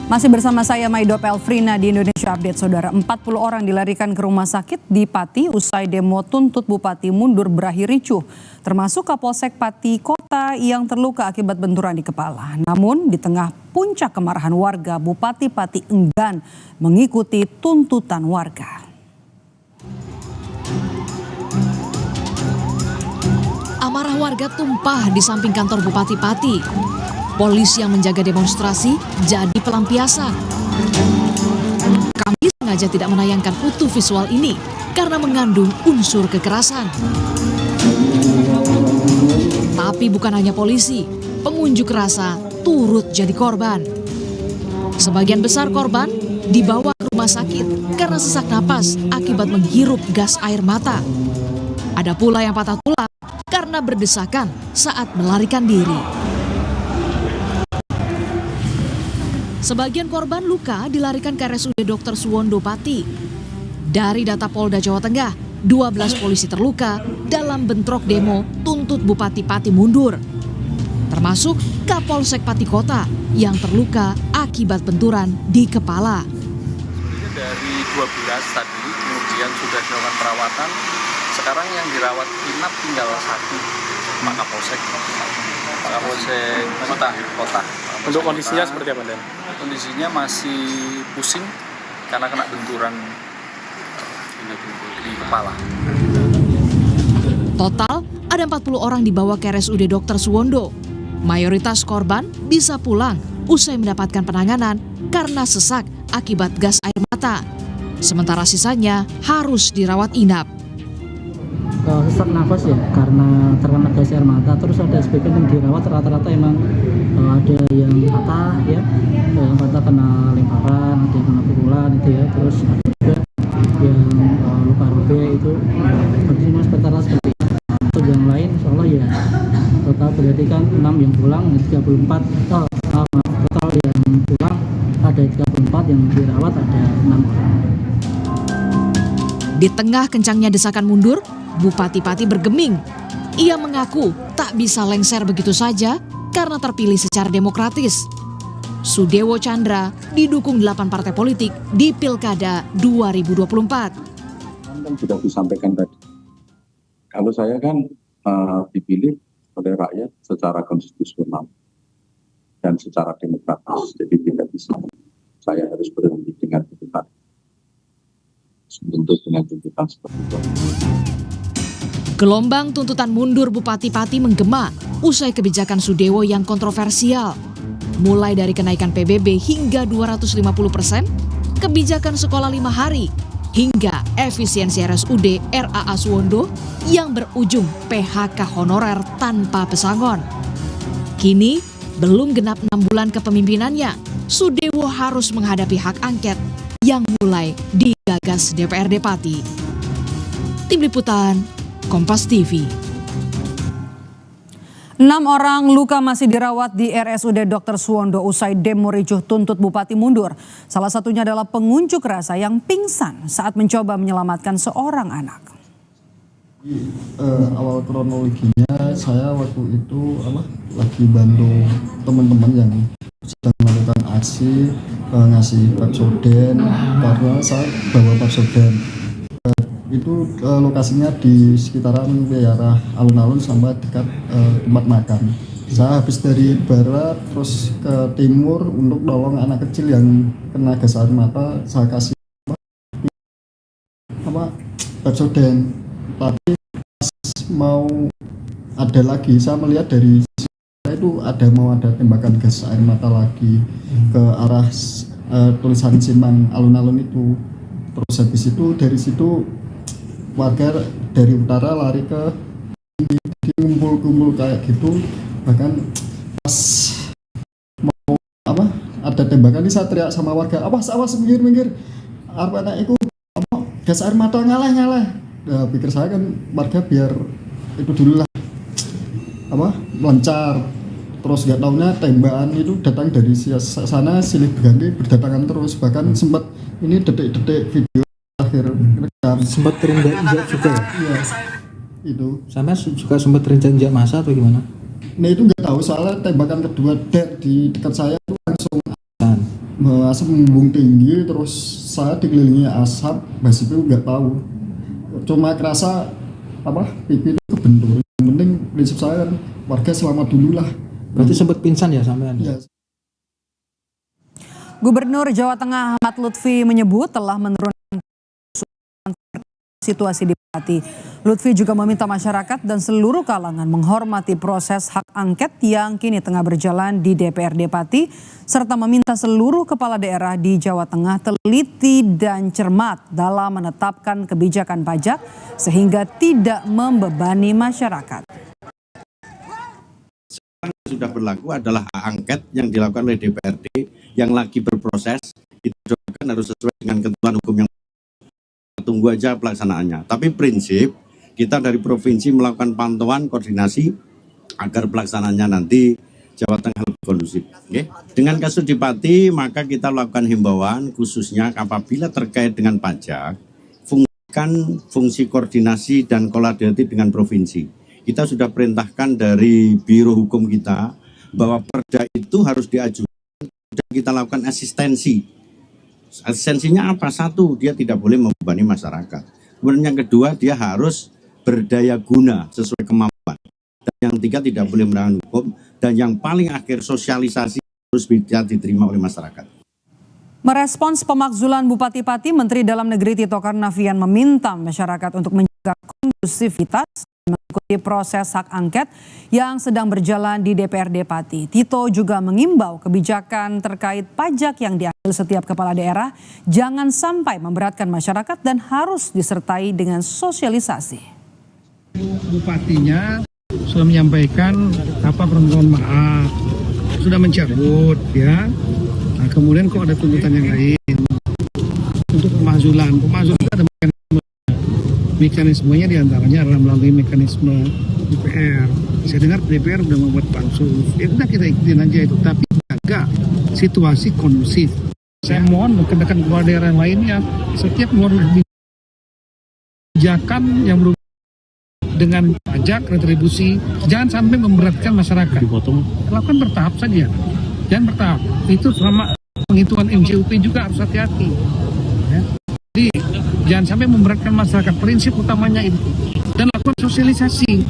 Masih bersama saya Maido Pelfrina di Indonesia Update, Saudara. 40 orang dilarikan ke rumah sakit di Pati usai demo tuntut Bupati mundur berakhir ricuh. Termasuk Kapolsek Pati Kota yang terluka akibat benturan di kepala. Namun di tengah puncak kemarahan warga, Bupati Pati enggan mengikuti tuntutan warga. Amarah warga tumpah di samping kantor Bupati Pati. Polisi yang menjaga demonstrasi jadi pelampiasan. Kami sengaja tidak menayangkan utuh visual ini karena mengandung unsur kekerasan. Tapi bukan hanya polisi, pengunjuk rasa turut jadi korban. Sebagian besar korban dibawa ke rumah sakit karena sesak napas akibat menghirup gas air mata. Ada pula yang patah tulang karena berdesakan saat melarikan diri. Sebagian korban luka dilarikan ke RSUD Dr. Suwondo Pati. Dari data Polda Jawa Tengah, 12 polisi terluka dalam bentrok demo tuntut Bupati Pati mundur. Termasuk Kapolsek Pati Kota yang terluka akibat benturan di kepala. Dari 12 tadi kemudian sudah dilakukan perawatan. Sekarang yang dirawat inap tinggal satu, Pak Kapolsek Kota. Untuk kondisinya seperti apa, Dan? Kondisinya masih pusing karena kena benturan di kepala. Total ada 40 orang dibawa ke RSUD Dr. Suwondo. Mayoritas korban bisa pulang usai mendapatkan penanganan karena sesak akibat gas air mata. Sementara sisanya harus dirawat inap. Sesak nafas ya, karena terkena gas air mata. Terus ada sebagian yang dirawat, rata-rata emang ada yang patah ya, yang patah kena lemparan, ada yang kena pukulan itu ya. Terus ada juga yang luka robek itu. Kondisinya seperti itu. Untuk yang lain insyaallah ya total berarti kan 6 yang pulang, 34 total yang pulang ada 34, yang dirawat ada 6 orang. Di tengah kencangnya desakan mundur, Bupati Pati bergeming. Ia mengaku tak bisa lengser begitu saja karena terpilih secara demokratis. Sudewo Chandra didukung 8 partai politik di Pilkada 2024. Kan sudah disampaikan tadi, kalau saya kan dipilih oleh rakyat secara konstitusional dan secara demokratis, jadi tidak bisa saya harus berhenti dengan tuntutan. Bentuk dengan tuntutan seperti itu. Gelombang tuntutan mundur Bupati Pati menggema usai kebijakan Sudewo yang kontroversial. Mulai dari kenaikan PBB hingga 250%, kebijakan sekolah 5 hari, hingga efisiensi RSUD RAA Suwondo yang berujung PHK honorer tanpa pesangon. Kini, belum genap 6 bulan kepemimpinannya, Sudewo harus menghadapi hak angket yang mulai digagas DPRD Pati. Tim Liputan Kompas TV. 6 orang luka masih dirawat di RSUD Dr. Suwondo usai demo ricuh tuntut Bupati mundur. Salah satunya adalah pengunjuk rasa yang pingsan saat mencoba menyelamatkan seorang anak. Awal kronologinya saya waktu itu lagi bantu teman-teman yang sedang melakukan aksi ngasih Papsoden, karena saya bawa Papsoden. Itu lokasinya di sekitaran daerah alun-alun sama dekat tempat makan. Saya habis dari barat terus ke timur untuk nolong anak kecil yang kena gas air mata. Saya kasih Papsoden. Tapi pas mau ada lagi, saya melihat dari itu mau ada tembakan gas air mata lagi ke arah tulisan Simpang alun-alun itu. Terus habis itu dari situ warga dari utara lari ke ngumpul-kumpul kayak gitu. Bahkan pas mau ada tembakan ini saya teriak sama warga, awas minggir apa anak itu gas air mata ngalah. Nah, pikir saya kan warga biar itu dulu lah lancar. Terus gak taunya tembakan itu datang dari sana silih berganti berdatangan terus. Bahkan sempat ini detik-detik video akhir rekam sempat terinjak juga ya? Iya, itu sama juga sempat terinjak massa atau gimana? Nah itu nggak tahu, soalnya tembakan kedua di dekat saya itu langsung asap membumbung tinggi, terus saya dikelilingi asap, basicnya nggak tahu. Cuma kerasa pipi itu kebentur. Yang penting prinsip saya kan warga selamat dulu lah. Berarti sempat pingsan ya sampean? Ya. Gubernur Jawa Tengah Ahmad Lutfi menyebut telah menurunkan situasi di Pati. Lutfi juga meminta masyarakat dan seluruh kalangan menghormati proses hak angket yang kini tengah berjalan di DPRD Pati, serta meminta seluruh kepala daerah di Jawa Tengah teliti dan cermat dalam menetapkan kebijakan pajak sehingga tidak membebani masyarakat. Sudah berlaku adalah hak angket yang dilakukan oleh DPRD yang lagi berproses, itu juga kan harus sesuai dengan ketentuan hukum yang tunggu aja pelaksanaannya. Tapi prinsip kita dari provinsi melakukan pantauan koordinasi agar pelaksanaannya nanti Jawa Tengah lebih kondusif. Okay? Dengan kasus di Pati maka kita lakukan himbauan khususnya apabila terkait dengan pajak, fungsikan fungsi koordinasi dan kolaborasi dengan provinsi. Kita sudah perintahkan dari Biro Hukum kita bahwa perda itu harus diajukan dan kita lakukan asistensi. Asistensinya apa? Satu, dia tidak boleh membebani masyarakat. Kemudian yang kedua, dia harus berdaya guna sesuai kemampuan. Dan yang tiga, tidak boleh melanggar hukum. Dan yang paling akhir, sosialisasi harus bisa diterima oleh masyarakat. Merespons pemakzulan Bupati Pati, Menteri Dalam Negeri Tito Karnavian meminta masyarakat untuk menjaga kondusivitas mengikuti proses hak angket yang sedang berjalan di DPRD Pati. Tito juga mengimbau kebijakan terkait pajak yang diambil setiap kepala daerah jangan sampai memberatkan masyarakat dan harus disertai dengan sosialisasi. Bupatinya sudah menyampaikan permohonan maaf, sudah mencabut ya. Nah, kemudian kok ada tuntutan yang lain untuk pemakzulan. Pemakzulan ada mekanismenya diantaranya adalah melalui mekanisme DPR. Saya dengar DPR sudah membuat pansus. Ya udah kita ikutin aja itu, tapi jaga situasi kondusif. Saya mohon rekan-rekan kepala daerah yang lainnya, setiap mengeluarkan kebijakan yang berhubungan dengan pajak, retribusi, jangan sampai memberatkan masyarakat. Lakukan bertahap saja, jangan bertahap. Itu selama penghitungan MJUP juga harus hati-hati. Ya. Jadi jangan sampai memberatkan masyarakat, prinsip utamanya itu. Dan lakukan sosialisasi.